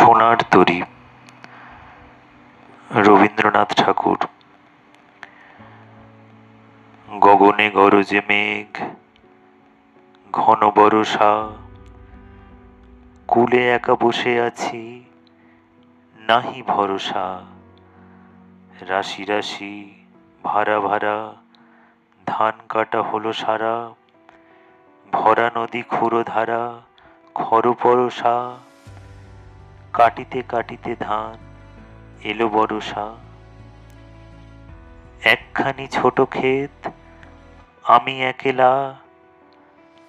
সোনার তরী, রবীন্দ্রনাথ ঠাকুর। গগনে গরজে মেঘ, ঘন বরষা, কূলে একা বসে আছি, নাহি ভরসা। রাশি রাশি, ভাড়া ভাড়া, ধান কাটা হলো সারা, ভরা নদী ক্ষুরধারা, খর পরশা। কাটিতে কাটিতে ধান এলো বরষা। একখানি ছোট ক্ষেত, আমি একেলা,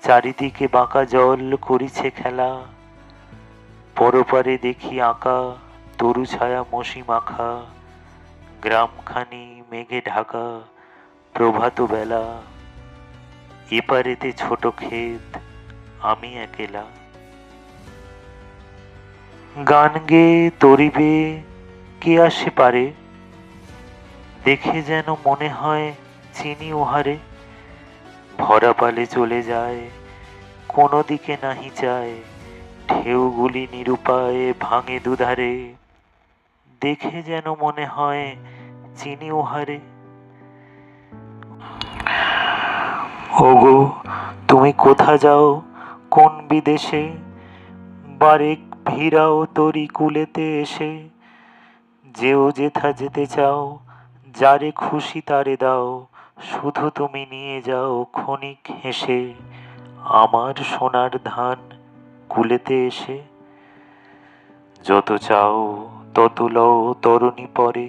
চারিদিকে বাঁকা জল করিছে খেলা। পরপারে দেখি আঁকা তরু ছায়া মসি মাখা, গ্রামখানি মেঘে ঢাকা প্রভাত বেলা। এপারেতে ছোট ক্ষেত, আমি একেলা। গান গেয়ে তরিবে কে আসে পারে, দেখে যেন মনে হয় চিনি উহারে। ভরা পালে চলে যায়, কোনো দিকে নাহি চায়, ঢেউগুলি নিরুপায়ে ভাঙে দুধারে। দেখে যেন মনে হয় চিনি উহারে। ওগো তুমি কোথা যাও, কোন বিদেশে, বারেক ভিড়াও তরি কুলেতে এসে। যেও যেথা যেতে চাও, যারে খুশি তারে দাও, শুধু তুমি নিয়ে যাও ক্ষণিক হেসে আমার সোনার ধান কুলেতে এসে। যত চাও তত লও তরণী পরে,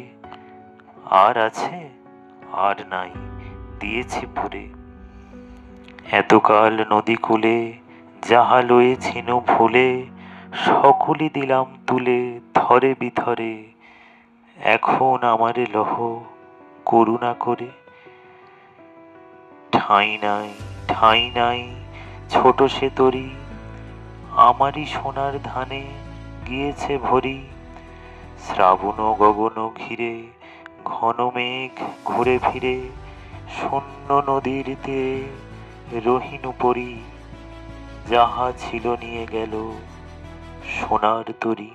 আর আছে আর নাই দিয়েছি ভরে। এতকাল নদী কূলে যাহা লয়েছিনু ভুলে, সকলই দিলাম তুলে থরে বিথরে। এখন আমারে লহ করুণা করে। ঠাঁই নাই ঠাঁই নাই ছোট সে তরী, আমারই সোনার ধানে গিয়েছে ভরি। শ্রাবণ গগন ঘিরে ঘন মেঘ ঘুরে ফিরে, শূন্য নদীর তীরে রহিনু পরি। যাহা ছিল নিয়ে গেল সোনার তরী।